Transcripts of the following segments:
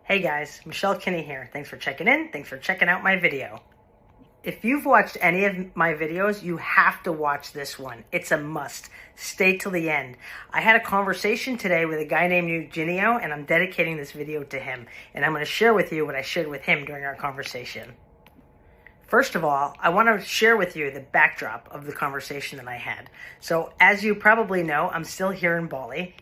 Hey guys, Michelle Kinney here. Thanks for checking in. Thanks for checking out my video. If you've watched any of my videos, you have to watch this one. It's a must. Stay till the end. I had a conversation today with a guy named Eugenio, and I'm dedicating this video to him. And I'm going to share with you what I shared with him during our conversation. First of all, I want to share with you the backdrop of the conversation that I had. So as you probably know, I'm still here in Bali.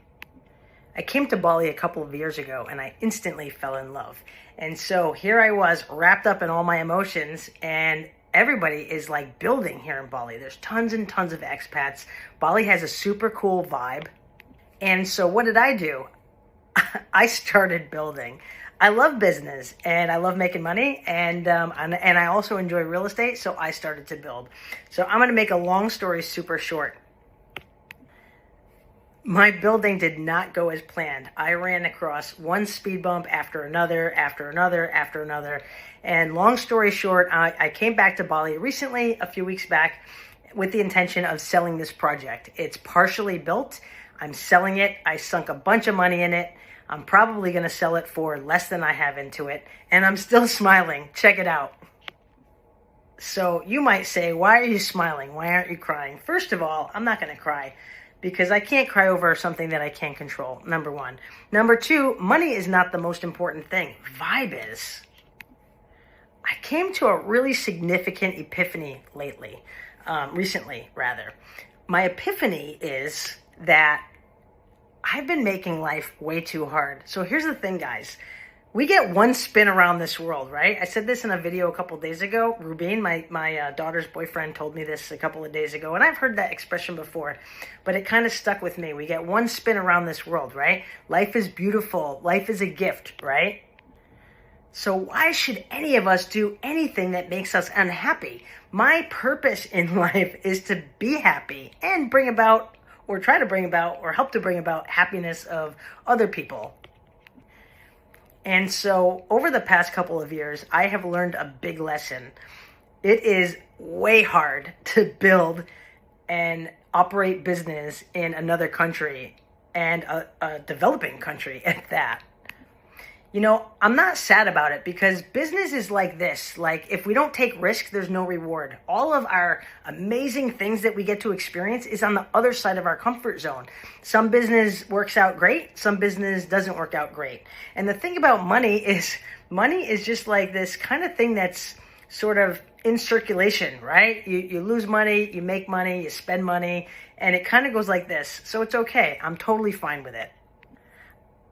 I came to Bali a couple of years ago and I instantly fell in love. And so here I was wrapped up in all my emotions, and everybody is like building here in Bali. There's tons and tons of expats. Bali has a super cool vibe. And so what did I do? I started building. I love business and I love making money, and I also enjoy real estate, so I started to build. So I'm going to make a long story super short. My building did not go as planned. I ran across one speed bump after another, after another, after another. And long story short, I came back to Bali recently, a few weeks back, with the intention of selling this project. It's partially built. I'm selling it. I sunk a bunch of money in it. I'm probably going to sell it for less than I have into it. And I'm still smiling. Check it out. So you might say, why are you smiling? Why aren't you crying? First of all, I'm not going to cry, because I can't cry over something that I can't control, number one. Number two, money is not the most important thing. Vibe is. I came to a really significant epiphany recently. My epiphany is that I've been making life way too hard. So here's the thing, guys. We get one spin around this world, right? I said this in a video a couple of days ago. Rubin, my daughter's boyfriend, told me this a couple of days ago, and I've heard that expression before, but it kind of stuck with me. We get one spin around this world, right? Life is beautiful. Life is a gift, right? So why should any of us do anything that makes us unhappy? My purpose in life is to be happy and bring about, or try to bring about, or help to bring about happiness of other people. And so over the past couple of years, I have learned a big lesson. It is way hard to build and operate business in another country, and a developing country at that. You know, I'm not sad about it, because business is like this. Like, if we don't take risks, there's no reward. All of our amazing things that we get to experience is on the other side of our comfort zone. Some business works out great. Some business doesn't work out great. And the thing about money is just like this kind of thing that's sort of in circulation, right? You lose money, you make money, you spend money, and it kind of goes like this. So it's okay. I'm totally fine with it.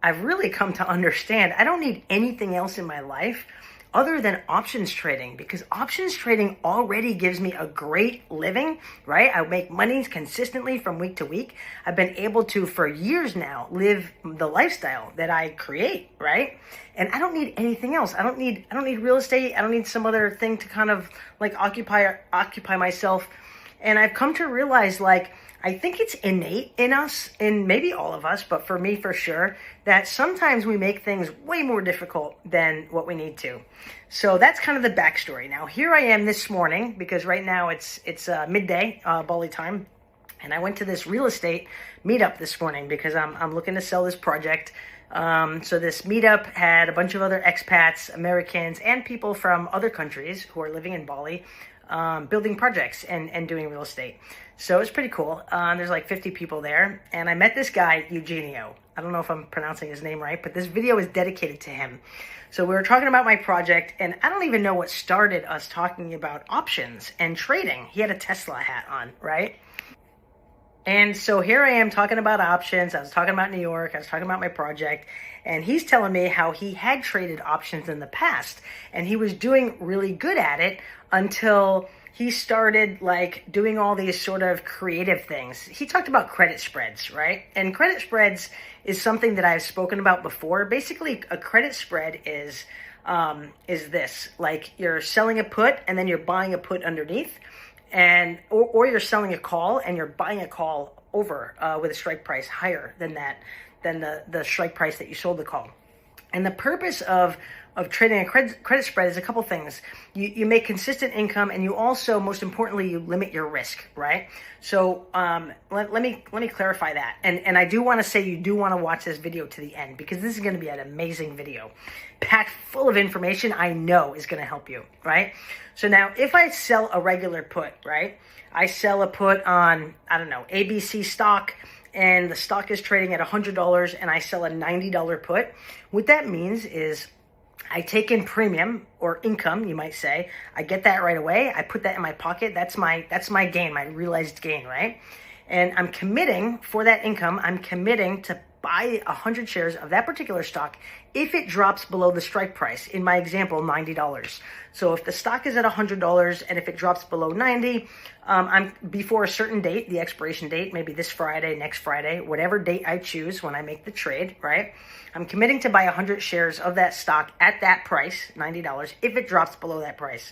I've really come to understand I don't need anything else in my life other than options trading, because options trading already gives me a great living, right? I make money consistently from week to week. I've been able to, for years now, live the lifestyle that I create, right? And I don't need anything else. I don't need real estate. I don't need some other thing to kind of like occupy myself. And I've come to realize, like, I think it's innate in us, in maybe all of us, but for me for sure, that sometimes we make things way more difficult than what we need to. So that's kind of the backstory. Now, here I am this morning, because right now it's midday, Bali time, and I went to this real estate meetup this morning because I'm looking to sell this project. So this meetup had a bunch of other expats, Americans, and people from other countries who are living in Bali, building projects and doing real estate. So it's pretty cool. There's like 50 people there. And I met this guy, Eugenio. I don't know if I'm pronouncing his name right, but this video is dedicated to him. So we were talking about my project, and I don't even know what started us talking about options and trading. He had a Tesla hat on, right? And so here I am talking about options. I was talking about New York. I was talking about my project. And he's telling me how he had traded options in the past, and he was doing really good at it until he started like doing all these sort of creative things. He talked about credit spreads, right? And credit spreads is something that I've spoken about before. Basically, a credit spread is this: like, you're selling a put and then you're buying a put underneath, and or you're selling a call and you're buying a call over with a strike price higher than the strike price that you sold the call. And the purpose of trading a credit spread is a couple things. You make consistent income, and you also, most importantly, you limit your risk, right? So let me clarify that. And I do want to say you do want to watch this video to the end, because this is going to be an amazing video, packed full of information I know is going to help you, right? So now, if I sell a regular put, right? I sell a put on, I don't know, ABC stock, and the stock is trading at $100, and I sell a $90 put. What that means is I take in premium or income, you might say. I get that right away. I put that in my pocket. That's my gain, my realized gain, right? And I'm committing for that income. I'm committing to buy 100 shares of that particular stock if it drops below the strike price. In my example, $90. So if the stock is at $100 and if it drops below 90, I'm before a certain date, the expiration date, maybe this Friday, next Friday, whatever date I choose when I make the trade, right? I'm committing to buy 100 shares of that stock at that price, $90, if it drops below that price.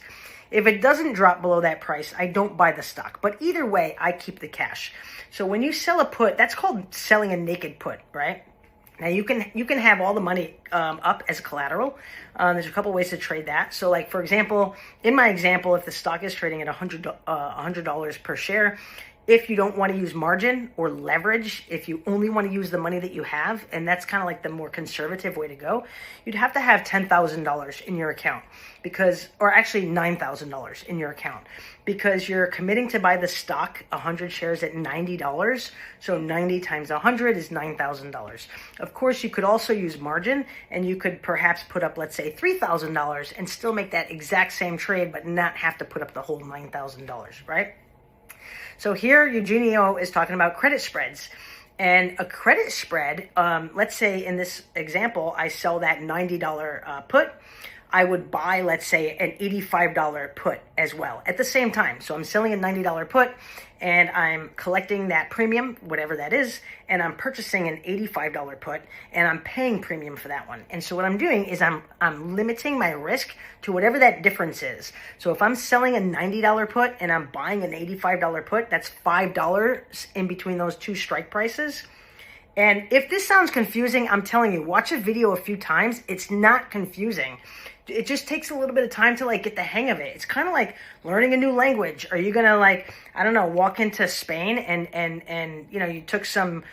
If it doesn't drop below that price, I don't buy the stock. But either way, I keep the cash. So when you sell a put, that's called selling a naked put, right? Now you can have all the money up as collateral. There's a couple ways to trade that. So like, for example, in my example, if the stock is trading at $100 per share, if you don't want to use margin or leverage, if you only want to use the money that you have, and that's kind of like the more conservative way to go, you'd have to have $10,000 in your account, or actually $9,000 in your account, because you're committing to buy the stock 100 shares at $90. So 90 times 100 is $9,000. Of course, you could also use margin, and you could perhaps put up, let's say, $3,000 and still make that exact same trade, but not have to put up the whole $9,000, right? So here, Eugenio is talking about credit spreads. And a credit spread, let's say in this example, I sell that $90 put. I would buy, let's say, an $85 put as well at the same time. So I'm selling a $90 put, and I'm collecting that premium, whatever that is, and I'm purchasing an $85 put, and I'm paying premium for that one. And so what I'm doing is I'm limiting my risk to whatever that difference is. So if I'm selling a $90 put and I'm buying an $85 put, that's $5 in between those two strike prices. And if this sounds confusing, I'm telling you, watch a video a few times. It's not confusing. It just takes a little bit of time to like get the hang of it. It's kind of like learning a new language. Are you gonna, like, I don't know, walk into Spain and you know, you took some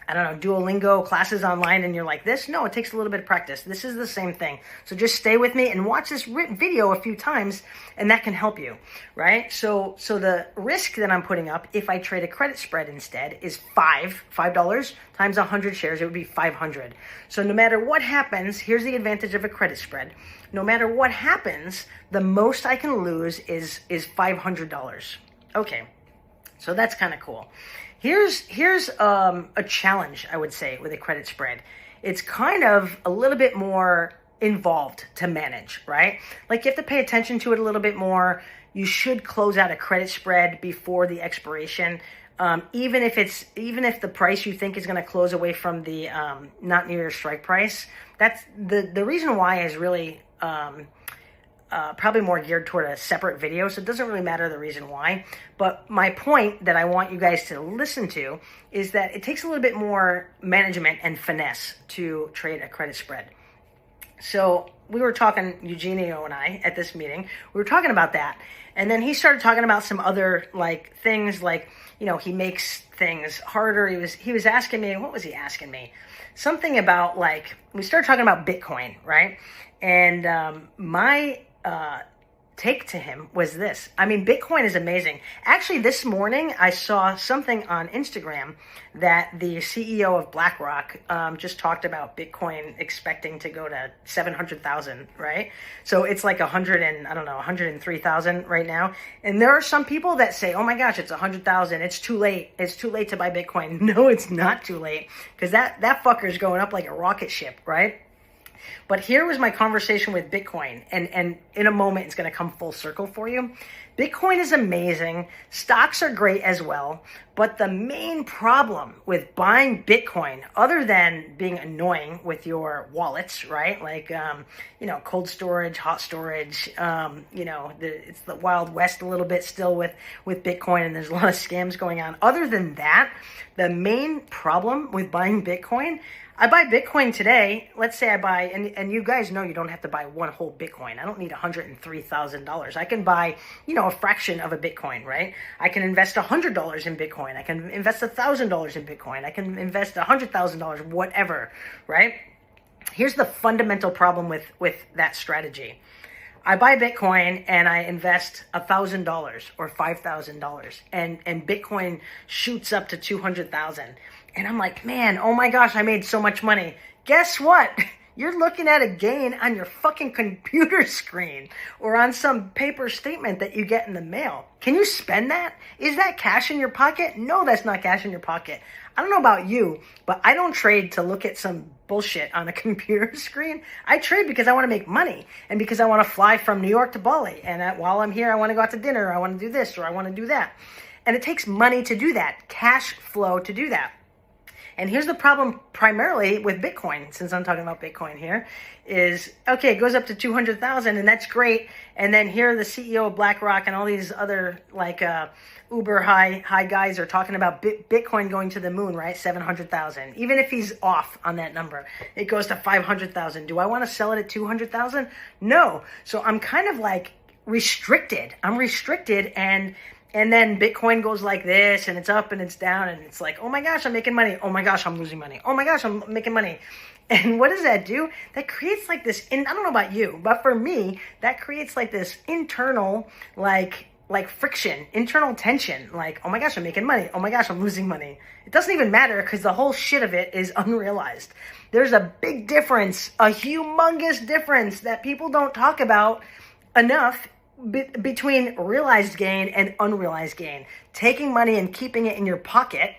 I don't know, Duolingo classes online and you're like this? No, it takes a little bit of practice. This is the same thing. So just stay with me and watch this video a few times, and that can help you, right? So the risk that I'm putting up if I trade a credit spread instead is $5 times 100 shares. It would be 500. So no matter what happens, here's the advantage of a credit spread. No matter what happens, the most I can lose is $500. Okay, so that's kind of cool. Here's a challenge, I would say, with a credit spread. It's kind of a little bit more involved to manage, right? Like, you have to pay attention to it a little bit more. You should close out a credit spread before the expiration, even if the price you think is going to close away from the not near your strike price. That's the reason why is really probably more geared toward a separate video, so it doesn't really matter the reason why. But my point that I want you guys to listen to is that it takes a little bit more management and finesse to trade a credit spread. So we were talking, Eugenio and I, at this meeting, we were talking about that. And then he started talking about some other like things, like, you know, he makes things harder. He was asking me, what was he asking me? Something about, like, we started talking about Bitcoin, right? And my take to him was this. I mean, Bitcoin is amazing. Actually, this morning I saw something on Instagram that the CEO of BlackRock just talked about Bitcoin expecting to go to 700,000, right? So it's like 103,000 right now. And there are some people that say, oh my gosh, it's 100,000. It's too late. It's too late to buy Bitcoin. No, it's not too late, because that fucker is going up like a rocket ship, right? But here was my conversation with Bitcoin, and in a moment it's going to come full circle for you. Bitcoin is amazing. Stocks are great as well. But the main problem with buying Bitcoin, other than being annoying with your wallets, right? Like, you know, cold storage, hot storage, you know, it's the Wild West a little bit still with Bitcoin, and there's a lot of scams going on. Other than that, the main problem with buying Bitcoin, I buy Bitcoin today. Let's say I buy, and you guys know you don't have to buy one whole Bitcoin. I don't need $103,000. I can buy, a fraction of a Bitcoin, right? I can invest $100 in Bitcoin. I can invest $1,000 in Bitcoin. I can invest $100,000, whatever, right? Here's the fundamental problem with that strategy. I buy Bitcoin and I invest $1,000 or $5,000, and Bitcoin shoots up to 200,000. And I'm like, man, oh my gosh, I made so much money. Guess what? You're looking at a gain on your fucking computer screen or on some paper statement that you get in the mail. Can you spend that? Is that cash in your pocket? No, that's not cash in your pocket. I don't know about you, but I don't trade to look at some bullshit on a computer screen. I trade because I want to make money and because I want to fly from New York to Bali. And while I'm here, I want to go out to dinner. I want to do this or I want to do that. And it takes money to do that, cash flow to do that. And here's the problem primarily with Bitcoin, since I'm talking about Bitcoin here, is, okay, it goes up to 200,000 and that's great. And then here the CEO of BlackRock and all these other uber high guys are talking about Bitcoin going to the moon, right? 700,000. Even if he's off on that number, it goes to 500,000. Do I want to sell it at 200,000? No. So I'm kind of like restricted. I'm restricted, and then Bitcoin goes like this, and it's up and it's down, and it's like, oh my gosh, I'm making money. Oh my gosh, I'm losing money. Oh my gosh, I'm making money. And what does that do? That creates like this, and I don't know about you, but for me, that creates like this internal, like friction, internal tension. Like, oh my gosh, I'm making money. Oh my gosh, I'm losing money. It doesn't even matter because the whole shit of it is unrealized. There's a big difference, a humongous difference that people don't talk about enough between realized gain and unrealized gain. Taking money and keeping it in your pocket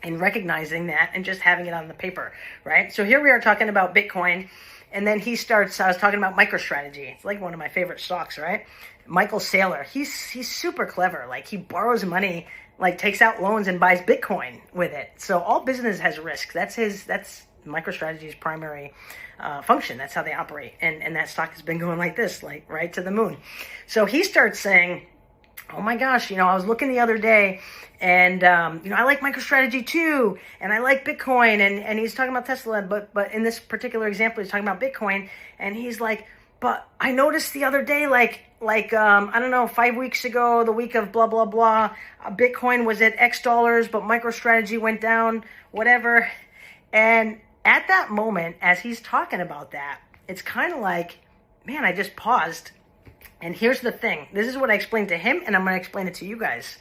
and recognizing that and just having it on the paper, right? So here we are talking about Bitcoin, and then I was talking about MicroStrategy. It's like one of my favorite stocks, right? Michael Saylor, he's super clever. Like, he borrows money, like takes out loans and buys Bitcoin with it. So all business has risk. That's MicroStrategy's primary function. That's how they operate. And that stock has been going like this, like right to the moon. So he starts saying, oh my gosh, I was looking the other day and, I like MicroStrategy too. And I like Bitcoin. And he's talking about Tesla, but in this particular example, he's talking about Bitcoin. And he's like, but I noticed the other day, I don't know, 5 weeks ago, the week of blah, blah, blah, Bitcoin was at X dollars, but MicroStrategy went down, whatever. And at that moment, as he's talking about that, it's kind of like, man, I just paused. And here's the thing. This is what I explained to him, and I'm going to explain it to you guys.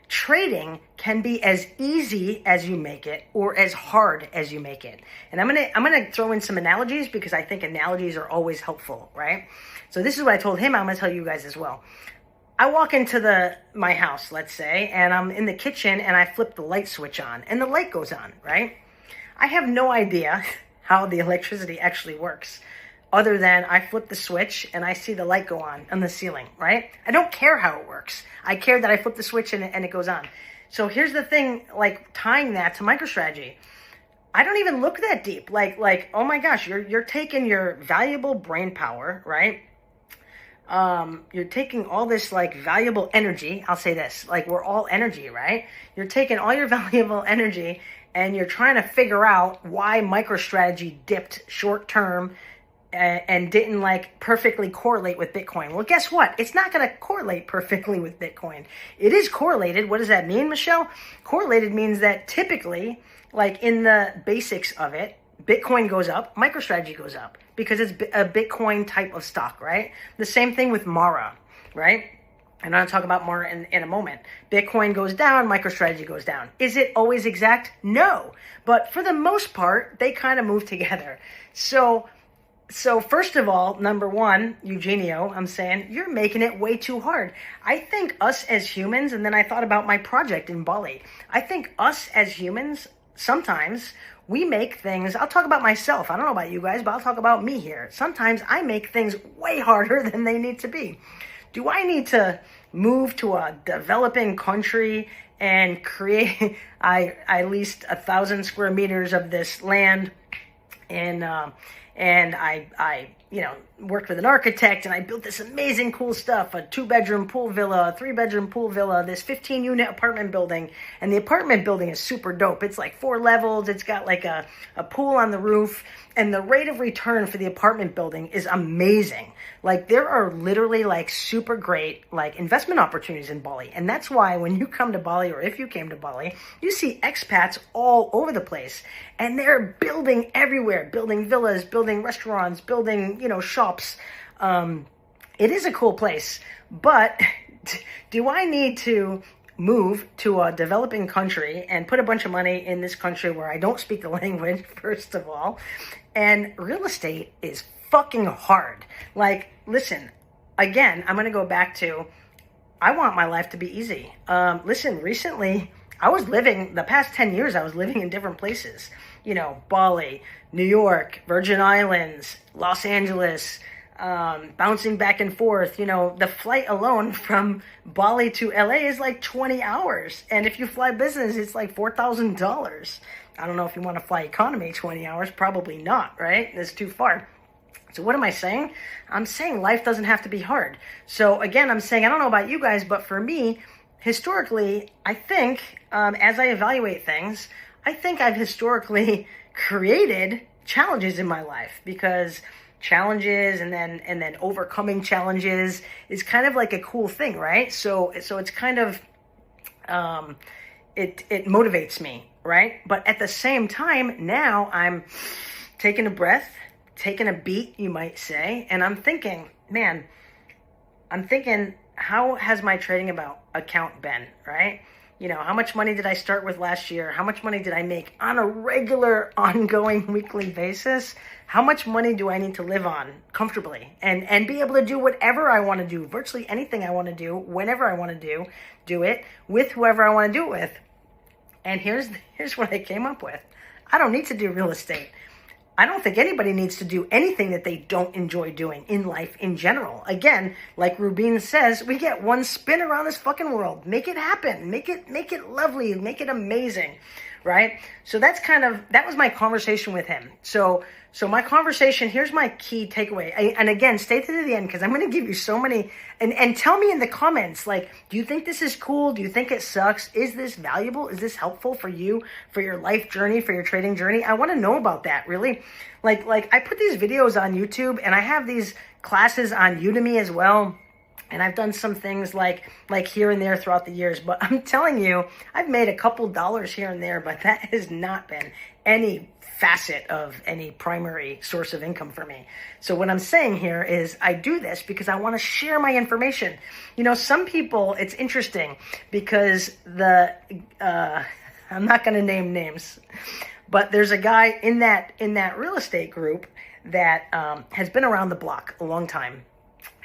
Trading can be as easy as you make it or as hard as you make it. And I'm going to throw in some analogies because I think analogies are always helpful, right? So this is what I told him. I'm going to tell you guys as well. I walk into my house, let's say, and I'm in the kitchen and I flip the light switch on and the light goes on, right? I have no idea how the electricity actually works other than I flip the switch and I see the light go on the ceiling, right? I don't care how it works. I care that I flip the switch and it goes on. So here's the thing, like tying that to MicroStrategy. I don't even look that deep. Like, oh my gosh, you're taking your valuable brain power, right? You're taking all this like valuable energy. I'll say this, like we're all energy, right? You're taking all your valuable energy and you're trying to figure out why MicroStrategy dipped short term and didn't like perfectly correlate with Bitcoin. Well, guess what? It's not going to correlate perfectly with Bitcoin. It is correlated. What does that mean, Michelle? Correlated means that typically, like in the basics of it, Bitcoin goes up, MicroStrategy goes up because it's a Bitcoin type of stock, right? The same thing with Mara, right? And I'm going to talk about more in a moment. Bitcoin goes down, MicroStrategy goes down. Is it always exact? No. But for the most part, they kind of move together. So first of all, number one, Eugenio, I'm saying, you're making it way too hard. I think us as humans, and then I thought about my project in Bali. I think us as humans, sometimes we make things, I'll talk about myself. I don't know about you guys, but I'll talk about me here. Sometimes I make things way harder than they need to be. Do I need to move to a developing country and create, I leased 1,000 square meters of this land and I worked with an architect, and I built this amazing cool stuff, a 2-bedroom pool villa, a 3-bedroom pool villa, this 15-unit apartment building. And the apartment building is super dope. It's like 4 levels. It's got like a pool on the roof, and the rate of return for the apartment building is amazing. Like, there are literally like super great like investment opportunities in Bali. And that's why when you come to Bali, or if you came to Bali, you see expats all over the place, and they're building everywhere, building villas, building restaurants, building, shops. It is a cool place, but do I need to move to a developing country and put a bunch of money in this country where I don't speak the language, first of all? And real estate is fucking hard. Like, listen, again, I'm going to go back to, I want my life to be easy. Listen, recently, the past 10 years, I was living in different places. Bali, New York, Virgin Islands, Los Angeles, bouncing back and forth. The flight alone from Bali to LA is like 20 hours. And if you fly business, it's like $4,000. I don't know if you want to fly economy 20 hours. Probably not, right? That's too far. So what am I saying? I'm saying life doesn't have to be hard. So again, I'm saying, I don't know about you guys, but for me, historically, I think, as I evaluate things, I think I've historically created challenges in my life, because challenges and then overcoming challenges is kind of like a cool thing, right? So it's kind of, it motivates me, right? But at the same time, now I'm taking a breath, taking a beat, you might say, and I'm thinking, how has my trading account been, right? How much money did I start with last year? How much money did I make on a regular, ongoing, weekly basis? How much money do I need to live on comfortably and be able to do whatever I want to do, virtually anything I want to do, whenever I want to do it, with whoever I want to do it with? And here's what I came up with. I don't need to do real estate. I don't think anybody needs to do anything that they don't enjoy doing in life in general. Again, like Rubin says, we get one spin around this fucking world. Make it happen. Make it lovely. Make it amazing, right? So that was my conversation with him. So my conversation, here's my key takeaway. And again, stay to the end, because I'm going to give you so many, and tell me in the comments, like, do you think this is cool? Do you think it sucks? Is this valuable? Is this helpful for you, for your life journey, for your trading journey? I want to know about that, really. Like I put these videos on YouTube, and I have these classes on Udemy as well. And I've done some things like here and there throughout the years, but I'm telling you, I've made a couple dollars here and there, but that has not been any facet of any primary source of income for me. So what I'm saying here is, I do this because I want to share my information. Some people, it's interesting because I'm not going to name names, but there's a guy in that real estate group that has been around the block a long time.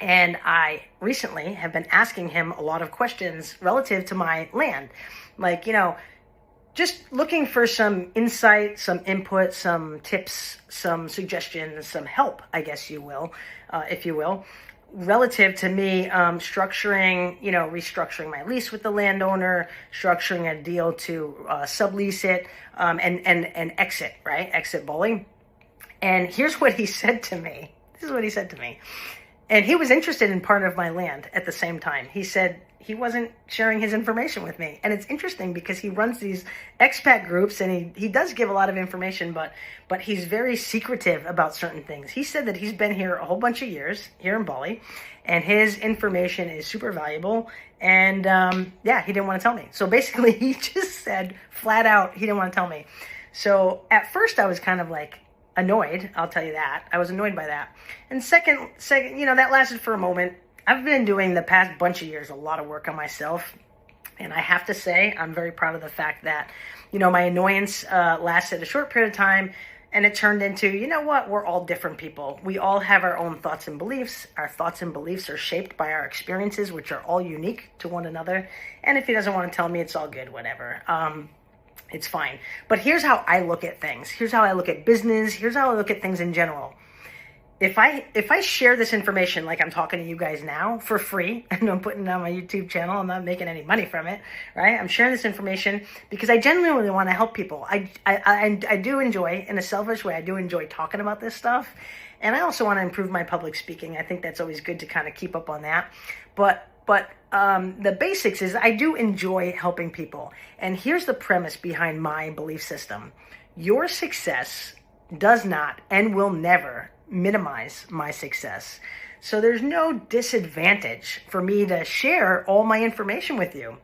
And I recently have been asking him a lot of questions relative to my land. Like, just looking for some insight, some input, some tips, some suggestions, some help, I guess you will, if you will, relative to me restructuring my lease with the landowner, structuring a deal to sublease it, and exit, right? Exit Bali. And here's what he said to me. This is what he said to me. And he was interested in part of my land at the same time. He said he wasn't sharing his information with me. And it's interesting because he runs these expat groups, and he does give a lot of information, but he's very secretive about certain things. He said that he's been here a whole bunch of years, here in Bali, and his information is super valuable. And he didn't want to tell me. So basically, he just said flat out he didn't want to tell me. So at first I was kind of like, annoyed, I'll tell you that. I was annoyed by that. And second, that lasted for a moment. I've been doing the past bunch of years a lot of work on myself. And I have to say, I'm very proud of the fact that, my annoyance lasted a short period of time, and it turned into, we're all different people. We all have our own thoughts and beliefs. Our thoughts and beliefs are shaped by our experiences, which are all unique to one another. And if he doesn't want to tell me, it's all good, whatever. It's fine. But here's how I look at things. Here's how I look at business. Here's how I look at things in general. if I share this information like I'm talking to you guys now for free, and I'm putting it on my YouTube channel, I'm not making any money from it, right? I'm sharing this information because I genuinely want to help people. I do enjoy, in a selfish way, I do enjoy talking about this stuff, and I also want to improve my public speaking. I think that's always good to kind of keep up on that. But the basics is I do enjoy helping people, and here's the premise behind my belief system: your success does not and will never minimize my success. So there's no disadvantage for me to share all my information with you.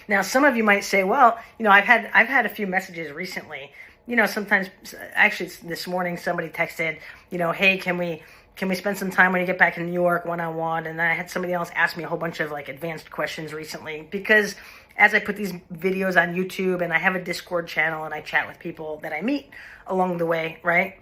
Now, some of you might say, well, I've had a few messages recently. Sometimes, actually this morning, somebody texted, hey, can we spend some time when you get back in New York one-on-one? And then I had somebody else ask me a whole bunch of advanced questions recently, because as I put these videos on YouTube, and I have a Discord channel, and I chat with people that I meet along the way, right?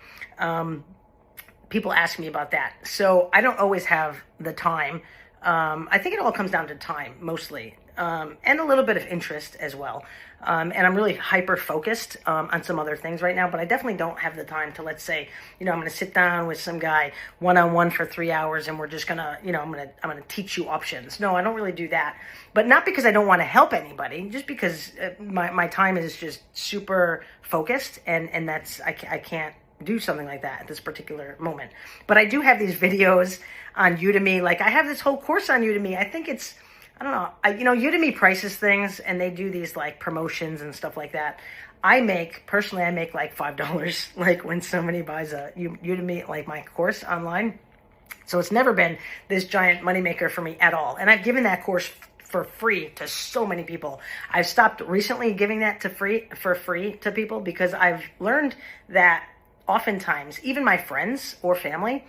People ask me about that. So I don't always have the time. I think it all comes down to time, mostly, and a little bit of interest as well. And I'm really hyper-focused on some other things right now, but I definitely don't have the time to, let's say, I'm going to sit down with some guy one-on-one for 3 hours, and we're just going to, I'm going to teach you options. No, I don't really do that. But not because I don't want to help anybody, just because my time is just super focused, and that's, I can't do something like that at this particular moment. But I do have these videos on Udemy. I have this whole course on Udemy. I think it's, I don't know, Udemy prices things, and they do these promotions and stuff like that. Personally, I make $5 when somebody buys a Udemy, my course online. So it's never been this giant moneymaker for me at all. And I've given that course for free to so many people. I've stopped recently giving that for free to people, because I've learned that oftentimes, even my friends or family,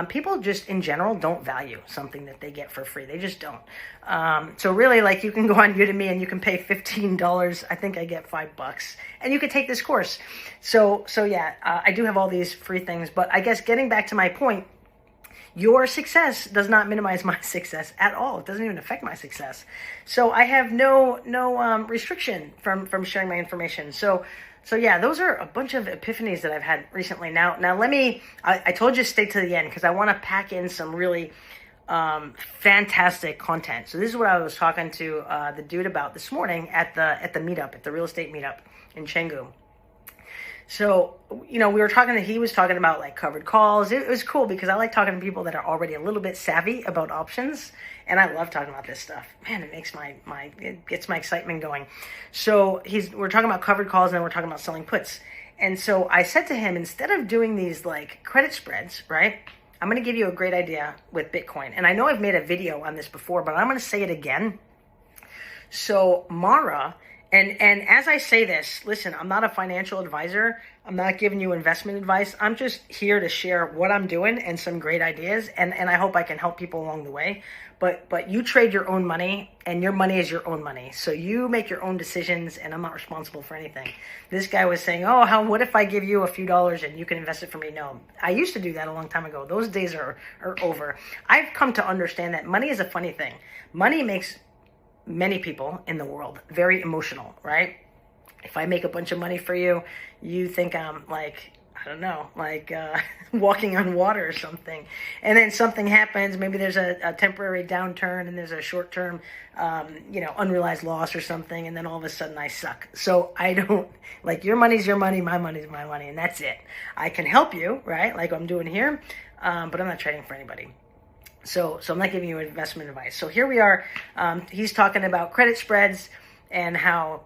people just in general don't value something that they get for free. They just don't. So really, you can go on Udemy and you can pay $15. I think I get $5, and you could take this course. So yeah, I do have all these free things. But I guess getting back to my point, your success does not minimize my success at all. It doesn't even affect my success. So I have no restriction from sharing my information. So yeah, those are a bunch of epiphanies that I've had recently. Now I told you to stay to the end, because I want to pack in some really fantastic content. So this is what I was talking to the dude about this morning at the meetup, at the real estate meetup in Canggu. So, he was talking about covered calls. It was cool because I like talking to people that are already a little bit savvy about options. And I love talking about this stuff. Man, it makes it gets my excitement going. So we're talking about covered calls, and then we're talking about selling puts. And so I said to him, instead of doing these credit spreads, right? I'm going to give you a great idea with Bitcoin. And I know I've made a video on this before, but I'm going to say it again. So Mara, and as I say this, listen, I'm not a financial advisor. I'm not giving you investment advice. I'm just here to share what I'm doing and some great ideas, and I hope I can help people along the way. But you trade your own money, and your money is your own money. So you make your own decisions, and I'm not responsible for anything. This guy was saying, what if I give you a few dollars and you can invest it for me? No, I used to do that a long time ago. Those days are over. I've come to understand that money is a funny thing. Money makes many people in the world very emotional, right? If I make a bunch of money for you, you think I'm walking on water or something. And then something happens, maybe there's a temporary downturn, and there's a short-term, unrealized loss or something, and then all of a sudden I suck. So I don't, your money's your money, my money's my money, and that's it. I can help you, right, like I'm doing here, but I'm not trading for anybody. So I'm not giving you investment advice. So here we are. He's talking about credit spreads and how,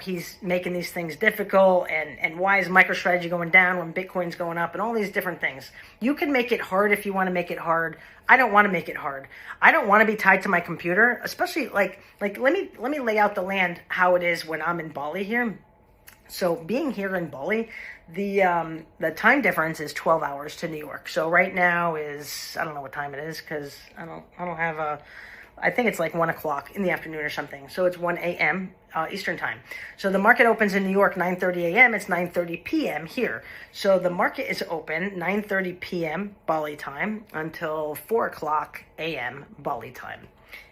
he's making these things difficult, and why is MicroStrategy going down when Bitcoin's going up, and all these different things. You can make it hard if you want to make it hard. I don't want to make it hard. I don't want to be tied to my computer, especially let me lay out the land how it is when I'm in Bali here. So being here in Bali, the time difference is 12 hours to New York. So right now is, I don't know what time it is, because I don't have I think it's 1 o'clock in the afternoon or something. So it's 1 a.m. Eastern time. So the market opens in New York 9:30 a.m. It's 9:30 p.m. here. So the market is open 9:30 p.m. Bali time until 4 o'clock a.m. Bali time.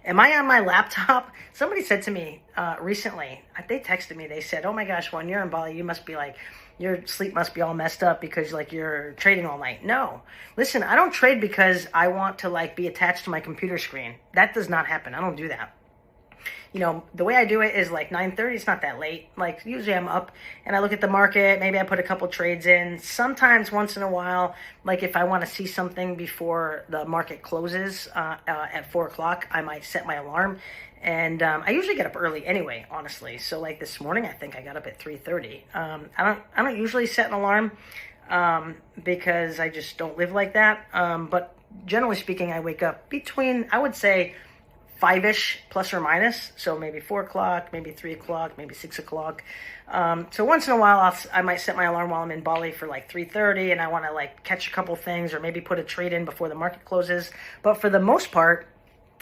Am I on my laptop? Somebody said to me recently, they texted me, they said, oh my gosh, when you're in Bali, you must be your sleep must be all messed up because like you're trading all night. No, listen, I don't trade because I want to like be attached to my computer screen. That does not happen. I don't do that. You know, the way I do it is like 9:30. It's not that late. Like usually I'm up and I look at the market. Maybe I put a couple trades in. Sometimes once in a while, like if I want to see something before the market closes at 4 o'clock, I might set my alarm. And I usually get up early anyway, honestly. So like this morning, I think I got up at 3:30. I don't usually set an alarm because I just don't live like that. But generally speaking, I wake up between, I would say, 5-ish plus or minus, so maybe 4 o'clock, maybe 3 o'clock, maybe 6 o'clock. So once in a while, I might set my alarm while I'm in Bali for like 3:30, and I want to like catch a couple things or maybe put a trade in before the market closes. But for the most part,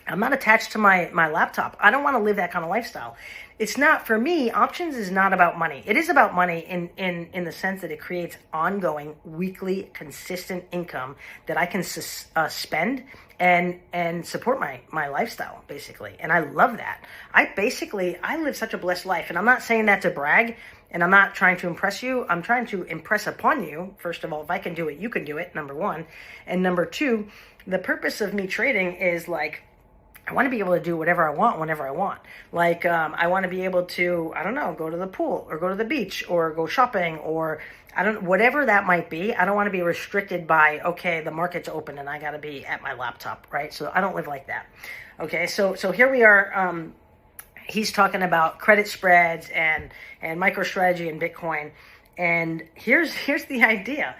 I'm not attached to my laptop. I don't want to live that kind of lifestyle. It's not, for me, options is not about money. It is about money in the sense that it creates ongoing, weekly, consistent income that I can spend and support my lifestyle, basically. And I love that. I live such a blessed life. And I'm not saying that to brag, and I'm not trying to impress you. I'm trying to impress upon you. First of all, if I can do it, you can do it, number one. And number two, the purpose of me trading is like, I want to be able to do whatever I want whenever I want. Like, I want to be able to, I don't know, go to the pool or go to the beach or go shopping or whatever that might be. I don't want to be restricted by, okay, the market's open and I got to be at my laptop, right? So I don't live like that. Okay, so here we are. He's talking about credit spreads and MicroStrategy and Bitcoin. And here's the idea.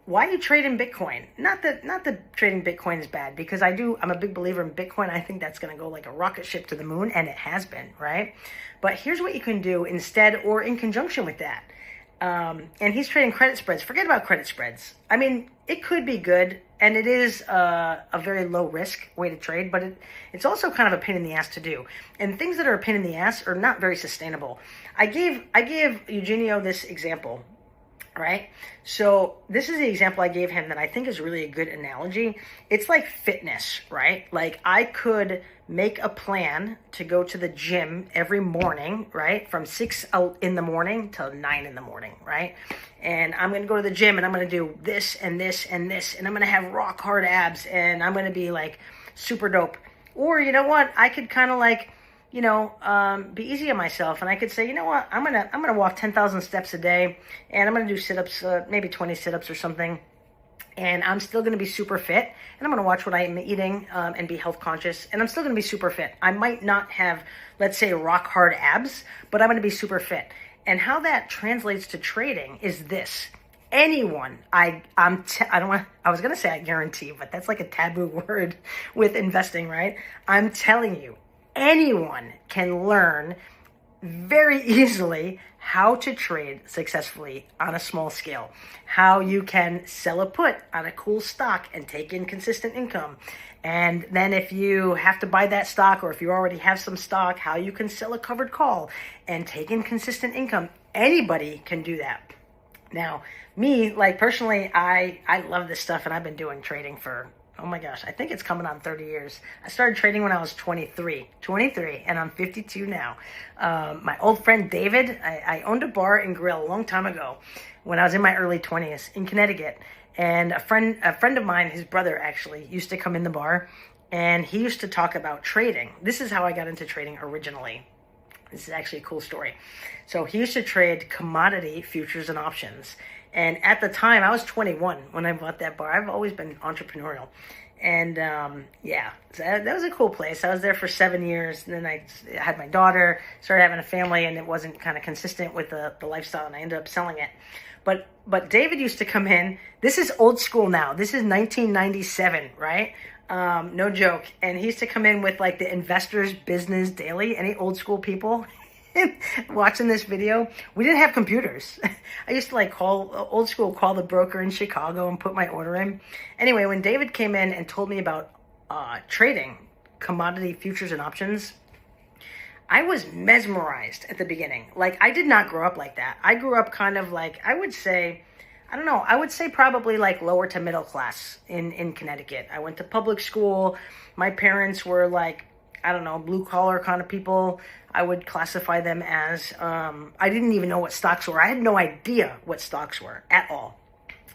Why you trade in Bitcoin? Not that trading Bitcoin is bad, because I'm a big believer in Bitcoin. I think that's going to go like a rocket ship to the moon, and it has been, right? But here's what you can do instead or in conjunction with that. And he's trading credit spreads. Forget about credit spreads. I mean, it could be good, and it is a very low risk way to trade, but it's also kind of a pain in the ass to do. And things that are a pain in the ass are not very sustainable. I gave Eugenio this example. Right? So this is the example I gave him that I think is really a good analogy. It's like fitness, right? Like I could make a plan to go to the gym every morning, right? From 6 in the morning till 9 in the morning, right? And I'm going to go to the gym and I'm going to do this and this and this, and I'm going to have rock hard abs and I'm going to be like super dope. Or you know what? I could kind of like, be easy on myself, and I could say, you know what, I'm gonna walk 10,000 steps a day, and I'm gonna do sit-ups, maybe 20 sit-ups or something, and I'm still gonna be super fit, and I'm gonna watch what I'm eating and be health conscious, and I'm still gonna be super fit. I might not have, let's say, rock hard abs, but I'm gonna be super fit. And how that translates to trading is this. Anyone, I was gonna say I guarantee, but that's like a taboo word with investing, right? I'm telling you, anyone can learn very easily how to trade successfully on a small scale, how you can sell a put on a cool stock and take in consistent income. And then if you have to buy that stock, or if you already have some stock, how you can sell a covered call and take in consistent income. Anybody can do that. Now, me, like personally, I love this stuff, and I've been doing trading for, oh my gosh, I think it's coming on 30 years. I started trading when I was 23, and I'm 52 now. My old friend David, I owned a bar and grill a long time ago when I was in my early 20s in Connecticut. And a friend of mine, his brother actually, used to come in the bar, and he used to talk about trading. This is how I got into trading originally. This is actually a cool story. So he used to trade commodity futures and options. And at the time, I was 21 when I bought that bar. I've always been entrepreneurial. And so that was a cool place. I was there for 7 years. And then I had my daughter, started having a family, and it wasn't kind of consistent with the lifestyle, and I ended up selling it. But David used to come in. This is old school now. This is 1997, right? No joke. And he used to come in with like the Investors Business Daily. Any old school people watching this video? We didn't have computers. I used to like call the broker in Chicago and put my order in. Anyway, when David came in and told me about trading commodity futures and options, I was mesmerized at the beginning. Like, I did not grow up like that. I grew up kind of like, I would say probably like lower to middle class in Connecticut. I went to public school. My parents were like, I don't know, blue collar kind of people. I would classify them as, I didn't even know what stocks were. I had no idea what stocks were at all.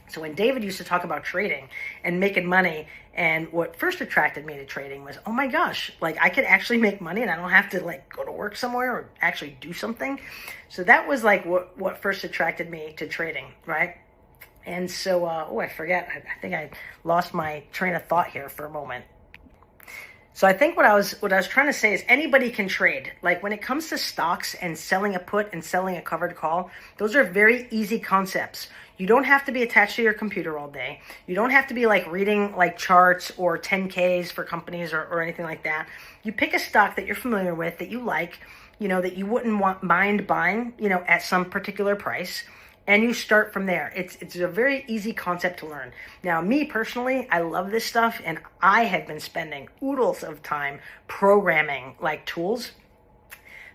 So when David used to talk about trading and making money, and what first attracted me to trading was, oh my gosh, like I could actually make money and I don't have to like go to work somewhere or actually do something. So that was like what first attracted me to trading, right? And so, I forget. I think I lost my train of thought here for a moment. So I think what I was trying to say is anybody can trade. Like when it comes to stocks and selling a put and selling a covered call, those are very easy concepts. You don't have to be attached to your computer all day. You don't have to be like reading like charts or 10Ks for companies or anything like that. You pick a stock that you're familiar with, that you like, that you wouldn't mind buying, at some particular price. And you start from there. It's a very easy concept to learn. Now, me personally, I love this stuff, and I have been spending oodles of time programming like tools.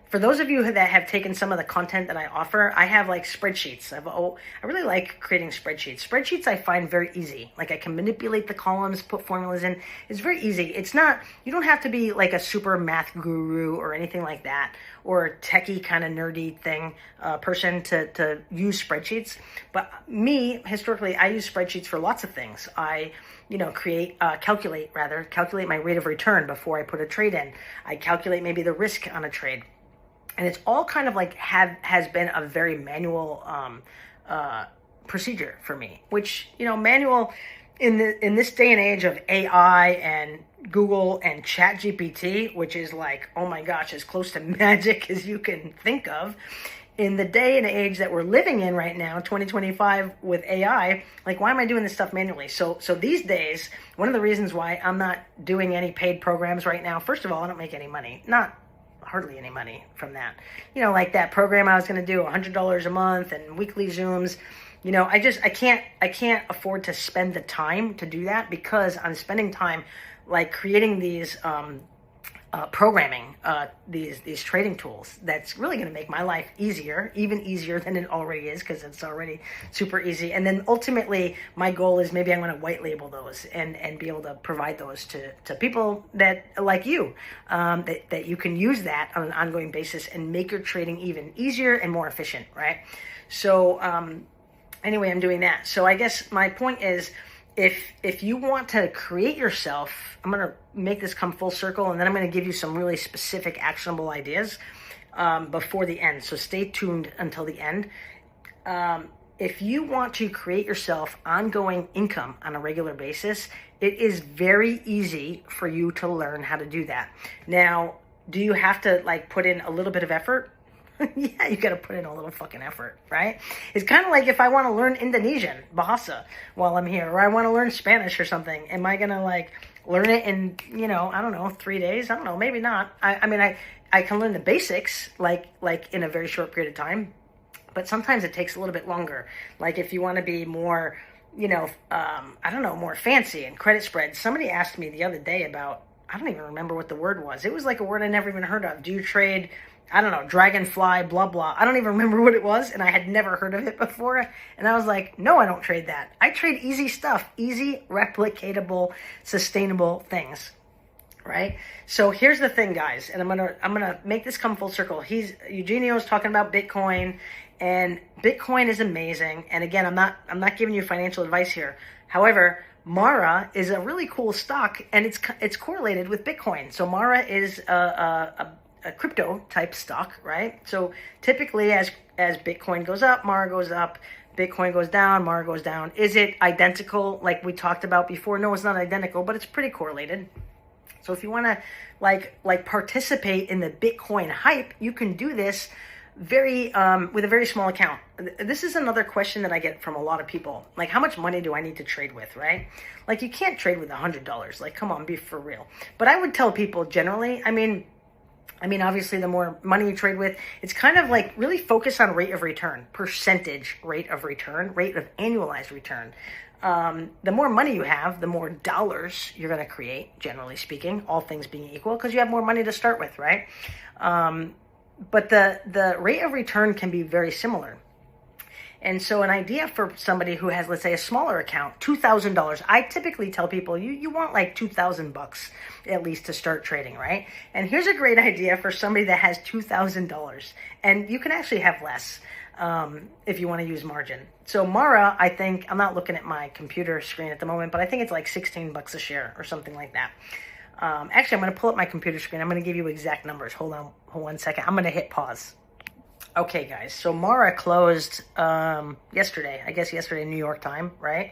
For those of you that have taken some of the content that I offer, I have like spreadsheets. I really like creating spreadsheets. Spreadsheets I find very easy. Like I can manipulate the columns, put formulas in. It's very easy. You don't have to be like a super math guru or anything like that, or a techie kind of nerdy person to use spreadsheets. But me, historically, I use spreadsheets for lots of things. I calculate my rate of return before I put a trade in. I calculate maybe the risk on a trade. And it's all kind of like has been a very manual procedure for me, which, manual in this day and age of AI and Google and ChatGPT, which is like, oh my gosh, as close to magic as you can think of. In the day and age that we're living in right now, 2025 with AI, like why am I doing this stuff manually? So these days, one of the reasons why I'm not doing any paid programs right now, first of all, I don't make any money, hardly any money from that. Like that program I was going to do, $100 a month and weekly Zooms. I can't afford to spend the time to do that, because I'm spending time like creating these programming these trading tools that's really going to make my life easier, even easier than it already is, because it's already super easy. And then ultimately my goal is maybe I'm going to white label those and be able to provide those to people that like you, that you can use that on an ongoing basis and make your trading even easier and more efficient, right? So anyway, I'm doing that. So I guess my point is, if you want to create yourself, I'm going to make this come full circle, and then I'm going to give you some really specific actionable ideas before the end. So stay tuned until the end. If you want to create yourself ongoing income on a regular basis, it is very easy for you to learn how to do that. Now, do you have to like put in a little bit of effort? Yeah, you got to put in a little fucking effort, right? It's kind of like if I want to learn Indonesian, Bahasa, while I'm here, or I want to learn Spanish or something. Am I going to like learn it in, I don't know, 3 days? I don't know, maybe not. I can learn the basics like in a very short period of time, but sometimes it takes a little bit longer. Like if you want to be more, more fancy and credit spreads. Somebody asked me the other day about, I don't even remember what the word was. It was like a word I never even heard of. Do you trade, I don't know, dragonfly, blah, blah. I don't even remember what it was, and I had never heard of it before. And I was like, no, I don't trade that. I trade easy stuff, easy, replicatable, sustainable things, right? So here's the thing, guys, and I'm gonna make this come full circle. Eugenio's talking about Bitcoin, and Bitcoin is amazing. And again, I'm not giving you financial advice here. However, Mara is a really cool stock, and it's correlated with Bitcoin. So Mara is a crypto type stock, right? So typically as Bitcoin goes up, Mara goes up, Bitcoin goes down, Mara goes down. Is it identical like we talked about before? No, it's not identical, but it's pretty correlated. So if you want to like participate in the Bitcoin hype, you can do this with a very small account. This is another question that I get from a lot of people. Like, how much money do I need to trade with, right? Like, you can't trade with $100. Like, come on, be for real. But I would tell people generally, I mean, obviously, the more money you trade with, it's kind of like really focus on rate of return, percentage rate of return, rate of annualized return. The more money you have, the more dollars you're going to create, generally speaking, all things being equal, because you have more money to start with, right? But the rate of return can be very similar. And so an idea for somebody who has, let's say, a smaller account, $2,000. I typically tell people you want like $2,000 at least to start trading, right? And here's a great idea for somebody that has $2,000, and you can actually have less if you want to use margin. So Mara, I think, I'm not looking at my computer screen at the moment, but I think it's like $16 a share or something like that. Actually, I'm going to pull up my computer screen. I'm going to give you exact numbers. Hold on 1 second. I'm going to hit pause. Okay, guys. So Mara closed yesterday. I guess yesterday, New York time, right?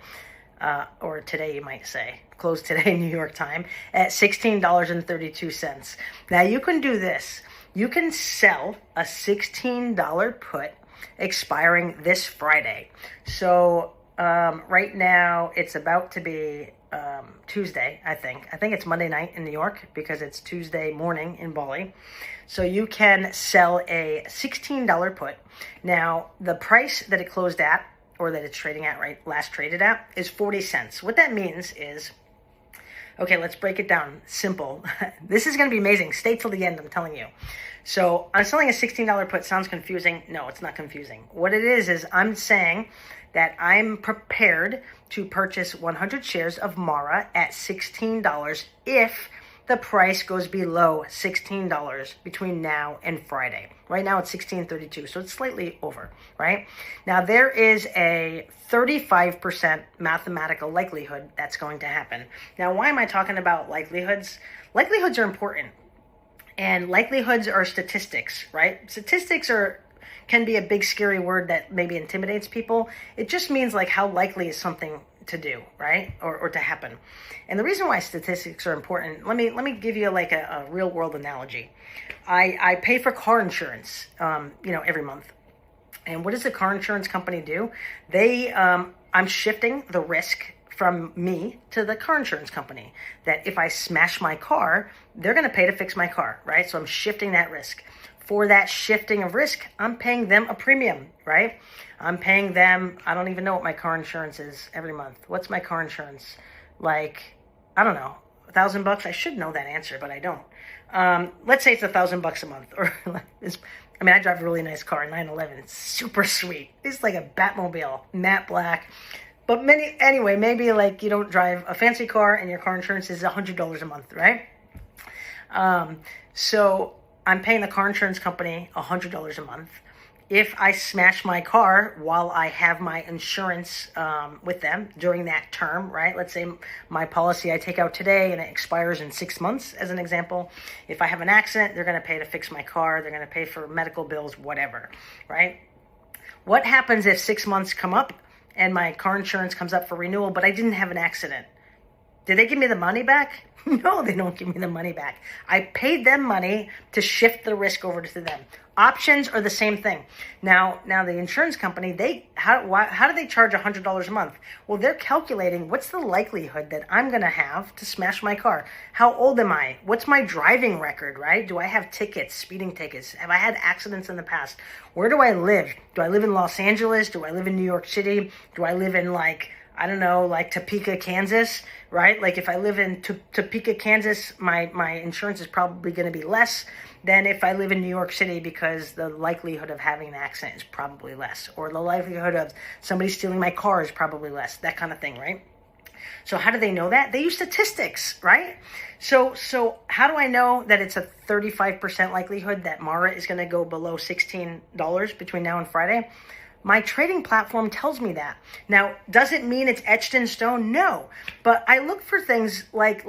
Or today, you might say. Closed today, New York time, at $16.32. Now, you can do this. You can sell a $16 put expiring this Friday. So right now, it's about to be Tuesday, I think. I think it's Monday night in New York because it's Tuesday morning in Bali. So you can sell a $16 put. Now, the price that it closed at, or that it's trading at, right, last traded at, is 40 cents. What that means is, okay, let's break it down. Simple. This is going to be amazing. Stay till the end, I'm telling you. So I'm selling a $16 put. Sounds confusing. No, it's not confusing. What it is I'm saying that I'm prepared to purchase 100 shares of Mara at $16 if the price goes below $16 between now and Friday. Right now it's $16.32, so it's slightly over, right? Now there is a 35% mathematical likelihood that's going to happen. Now, why am I talking about likelihoods? Likelihoods are important, and likelihoods are statistics, right? Statistics can be a big scary word that maybe intimidates people. It just means like how likely is something to do, right? Or to happen. And the reason why statistics are important, let me give you like a real world analogy. I pay for car insurance, every month. And what does the car insurance company do? I'm shifting the risk from me to the car insurance company, that if I smash my car, they're going to pay to fix my car, right? So I'm shifting that risk. For that shifting of risk, I'm paying them a premium, right? I'm paying them, I don't even know what my car insurance is every month. What's my car insurance? Like, I don't know, $1,000? I should know that answer, but I don't. Let's say it's $1,000 a month. Or I drive a really nice car, 911. It's super sweet. It's like a Batmobile, matte black. But maybe like you don't drive a fancy car and your car insurance is $100 a month, right? So I'm paying the car insurance company $100 a month. If I smash my car while I have my insurance with them during that term, right? Let's say my policy I take out today and it expires in 6 months, as an example. If I have an accident, they're going to pay to fix my car. They're going to pay for medical bills, whatever, right? What happens if 6 months come up and my car insurance comes up for renewal, but I didn't have an accident? Did they give me the money back? No, they don't give me the money back. I paid them money to shift the risk over to them. Options are the same thing. Now the insurance company, how do they charge $100 a month? Well, they're calculating what's the likelihood that I'm going to have to smash my car. How old am I? What's my driving record, right? Do I have tickets, speeding tickets? Have I had accidents in the past? Where do I live? Do I live in Los Angeles? Do I live in New York City? Do I live in Topeka, Kansas, right? Like if I live in Topeka, Kansas, my insurance is probably going to be less than if I live in New York City, because the likelihood of having an accident is probably less, or the likelihood of somebody stealing my car is probably less, that kind of thing, right? So how do they know that? They use statistics, right? So how do I know that it's a 35% likelihood that Mara is going to go below $16 between now and Friday? My trading platform tells me that. Now, does it mean it's etched in stone? No. But I look for things like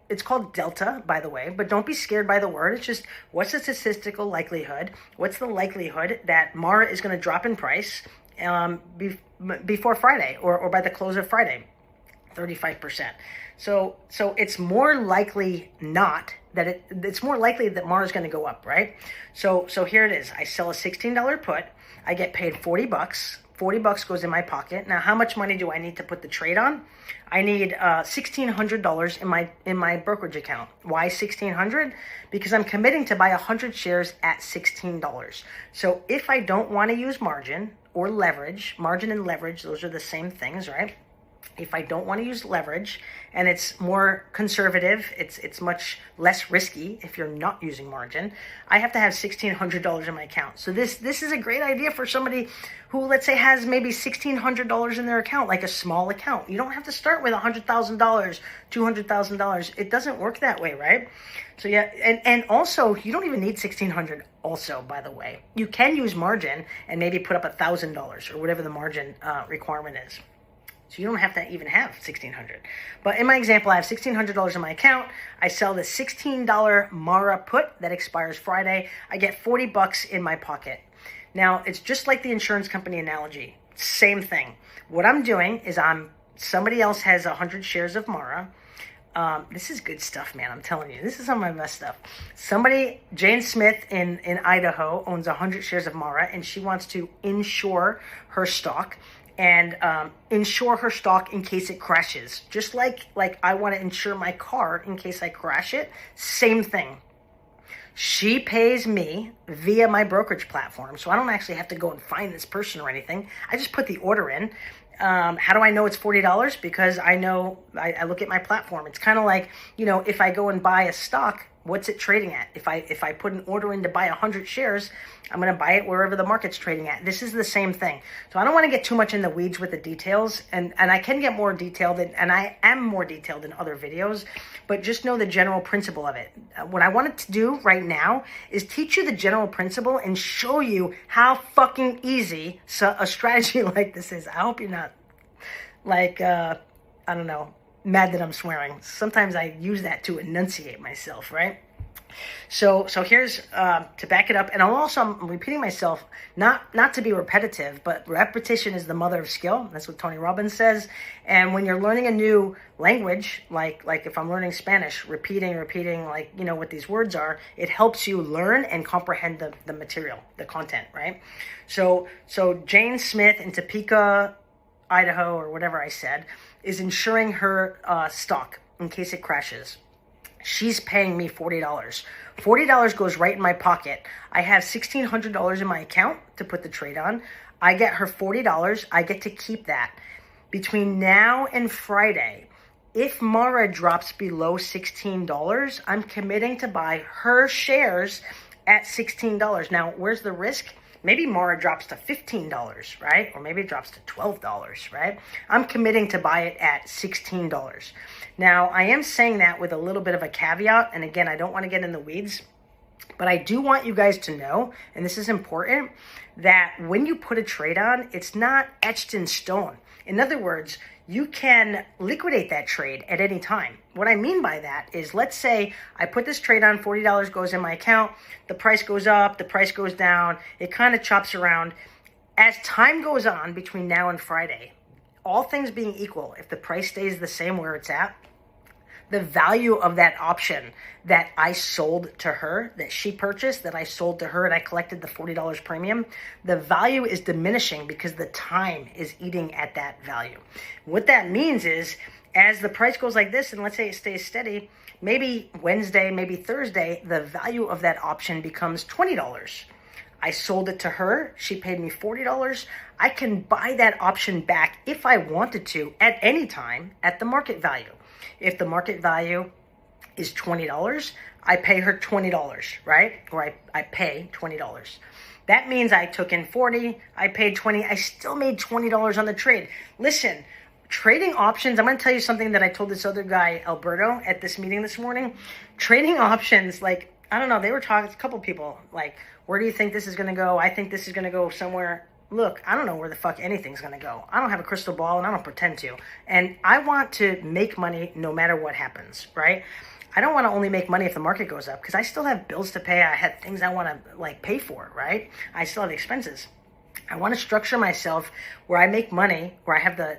it's called delta, by the way, but don't be scared by the word. It's just, what's the statistical likelihood? What's the likelihood that Mara is going to drop in price before Friday or by the close of Friday? 35%. So it's more likely it's more likely that Mara is going to go up, right? So here it is. I sell a $16 put. I get paid $40. $40 goes in my pocket. Now, how much money do I need to put the trade on? I need $1,600 in my brokerage account. Why $1,600? Because I'm committing to buy 100 shares at $16. So if I don't want to use margin or leverage, margin and leverage, those are the same things, right? If I don't want to use leverage and it's more conservative, it's much less risky if you're not using margin, I have to have $1,600 in my account. So this is a great idea for somebody who, let's say, has maybe $1,600 in their account, like a small account. You don't have to start with $100,000, $200,000. It doesn't work that way, right? So yeah, and also you don't even need $1,600. Also, by the way, you can use margin and maybe put up $1,000 or whatever the margin requirement is. So you don't have to even have $1,600. But in my example, I have $1,600 in my account. I sell the $16 Mara put that expires Friday. I get $40 in my pocket. Now, it's just like the insurance company analogy. Same thing. What I'm doing is somebody else has 100 shares of Mara. This is good stuff, man. I'm telling you, this is some of my best stuff. Jane Smith in Idaho owns 100 shares of Mara, and she wants to insure her stock and insure her stock in case it crashes. Just like I want to insure my car in case I crash it. Same thing. She pays me via my brokerage platform, so I don't actually have to go and find this person or anything. I just put the order in. How do I know it's $40? Because I know, I look at my platform. It's kind of like, if I go and buy a stock, what's it trading at? If I put an order in to buy 100 shares, I'm going to buy it wherever the market's trading at. This is the same thing. So I don't want to get too much in the weeds with the details, and I can get more detailed, and I am more detailed in other videos, but just know the general principle of it. What I wanted to do right now is teach you the general principle and show you how fucking easy a strategy like this is. I hope you're not I don't know, mad that I'm swearing. Sometimes I use that to enunciate myself, right? So here's to back it up, and I'm repeating myself, not to be repetitive, but repetition is the mother of skill. That's what Tony Robbins says. And when you're learning a new language, like if I'm learning Spanish, repeating, what these words are, it helps you learn and comprehend the material, the content, right? So Jane Smith in Topeka, Idaho, or whatever I said, is insuring her stock in case it crashes. She's paying me $40. $40 goes right in my pocket. I have $1,600 in my account to put the trade on. I get her $40. I get to keep that. Between now and Friday, if Mara drops below $16, I'm committing to buy her shares at $16. Now, where's the risk? Maybe Mara drops to $15, right? Or maybe it drops to $12, right? I'm committing to buy it at $16. Now, I am saying that with a little bit of a caveat, and again, I don't want to get in the weeds, but I do want you guys to know, and this is important, that when you put a trade on, it's not etched in stone. In other words, you can liquidate that trade at any time. What I mean by that is, let's say I put this trade on, $40 goes in my account, the price goes up, the price goes down, it kind of chops around. As time goes on between now and Friday, all things being equal, if the price stays the same where it's at, the value of that option that I sold to her, that she purchased, that I sold to her, and I collected the $40 premium, the value is diminishing because the time is eating at that value. What that means is, as the price goes like this, and let's say it stays steady, maybe Wednesday, maybe Thursday, the value of that option becomes $20. I sold it to her. She paid me $40. I can buy that option back if I wanted to at any time at the market value. If the market value is $20, I pay her $20, right? Or I pay $20. That means I took in 40, I paid 20, I still made $20 on the trade. Listen, trading options, I'm going to tell you something that I told this other guy, Alberto, at this meeting this morning. Trading options, I don't know, they were talking, a couple people, where do you think this is going to go? I think this is going to go somewhere. Look, I don't know where the fuck anything's going to go. I don't have a crystal ball, and I don't pretend to. And I want to make money no matter what happens, right? I don't want to only make money if the market goes up, because I still have bills to pay. I have things I want to pay for, right? I still have expenses. I want to structure myself where I make money, where I have the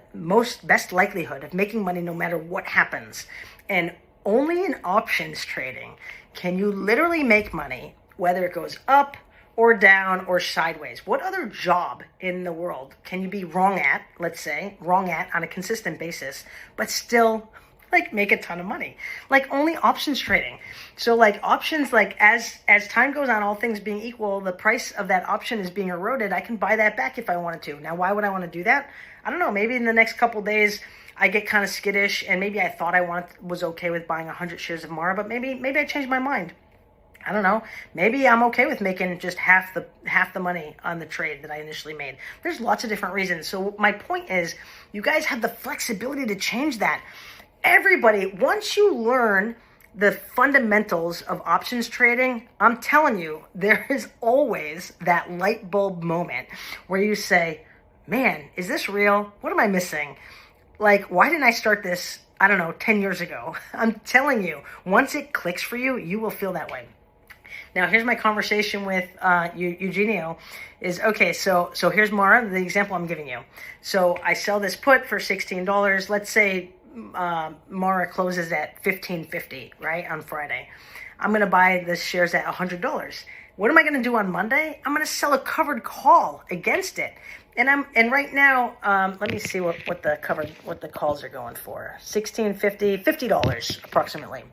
best likelihood of making money no matter what happens. And only in options trading can you literally make money, whether it goes up or down or sideways. What other job in the world can you be wrong at, let's say, on a consistent basis, but still make a ton of money? Only options trading. So options, as time goes on, all things being equal, the price of that option is being eroded. I can buy that back if I wanted to. Now, why would I want to do that? I don't know. Maybe in the next couple days, I get kind of skittish, and maybe I thought was okay with buying 100 shares of Mara, but maybe I changed my mind. I don't know. Maybe I'm okay with making just half the money on the trade that I initially made. There's lots of different reasons. So my point is, you guys have the flexibility to change that. Everybody, once you learn the fundamentals of options trading, I'm telling you, there is always that light bulb moment where you say, man, is this real? What am I missing? Like, why didn't I start this, I don't know, 10 years ago? I'm telling you, once it clicks for you, you will feel that way. Now, here's my conversation with Eugenio is, okay, so here's Mara, the example I'm giving you. So I sell this put for $16. Let's say Mara closes at $15.50, right, on Friday. I'm going to buy the shares at $100. What am I going to do on Monday? I'm going to sell a covered call against it. And right now, let me see what the calls are going for. $16.50, $50 approximately.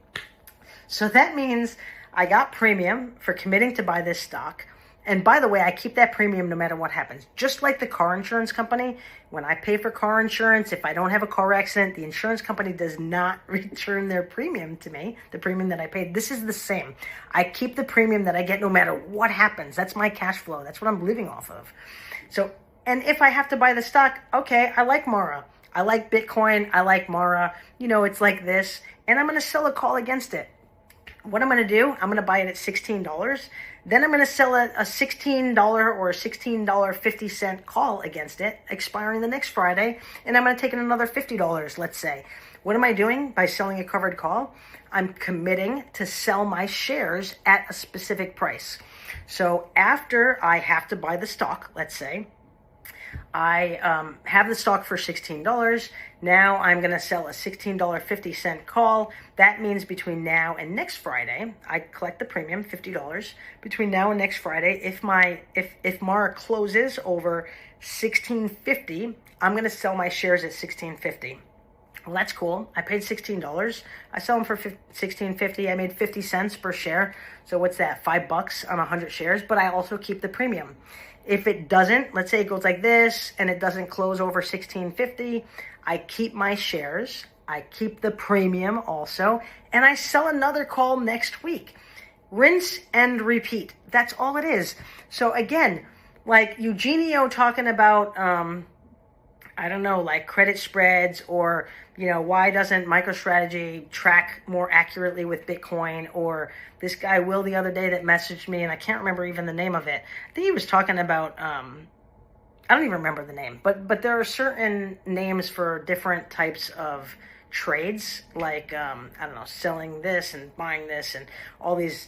So that means I got premium for committing to buy this stock. And by the way, I keep that premium no matter what happens. Just like the car insurance company, when I pay for car insurance, if I don't have a car accident, the insurance company does not return their premium to me, the premium that I paid. This is the same. I keep the premium that I get no matter what happens. That's my cash flow. That's what I'm living off of. So, and if I have to buy the stock, okay, I like Mara. I like Bitcoin. I like Mara. You know, it's like this. And I'm going to sell a call against it. What I'm going to do, I'm going to buy it at $16. Then I'm going to sell a $16 or a $16.50 call against it, expiring the next Friday. And I'm going to take in another $50, let's say. What am I doing by selling a covered call? I'm committing to sell my shares at a specific price. So after I have to buy the stock, let's say, I have the stock for $16. Now I'm going to sell a $16.50 call. That means between now and next Friday, I collect the premium, $50. Between now and next Friday, if Mara closes over $16.50, I'm going to sell my shares at $16.50. Well, that's cool. I paid $16. I sell them for $16.50. I made 50 cents per share. So what's that? $5 on 100 shares. But I also keep the premium. If it doesn't, let's say it goes like this and it doesn't close over $16.50, I keep my shares. I keep the premium also, and I sell another call next week. Rinse and repeat. That's all it is. So again, like Eugenio talking about, I don't know, like credit spreads, or, you know, why doesn't MicroStrategy track more accurately with Bitcoin? Or this guy Will the other day that messaged me, and I can't remember even the name of it. I think he was talking about, I don't even remember the name, but there are certain names for different types of trades, like, I don't know, selling this and buying this and all these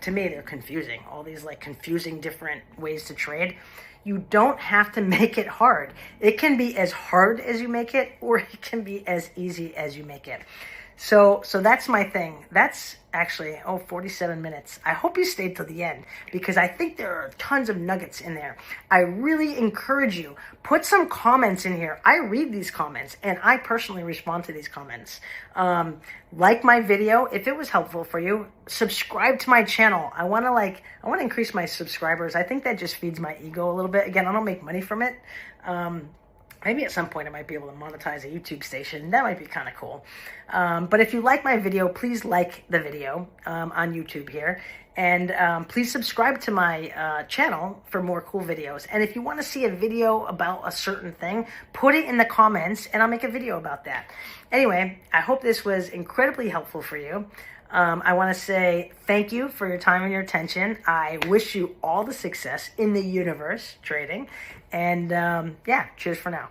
to me, they're confusing. All these like confusing different ways to trade. You don't have to make it hard. It can be as hard as you make it, or it can be as easy as you make it. So that's my thing. That's actually, 47 minutes. I hope you stayed till the end, because I think there are tons of nuggets in there. I really encourage you, put some comments in here. I read these comments, and I personally respond to these comments. Like my video if it was helpful for you. Subscribe to my channel. I want to increase my subscribers. I think that just feeds my ego a little bit. Again, I don't make money from it. Maybe at some point I might be able to monetize a YouTube station. That might be kind of cool. But if you like my video, please like the video on YouTube here. And please subscribe to my channel for more cool videos. And if you want to see a video about a certain thing, put it in the comments and I'll make a video about that. Anyway, I hope this was incredibly helpful for you. I want to say thank you for your time and your attention. I wish you all the success in the universe trading. And yeah, cheers for now.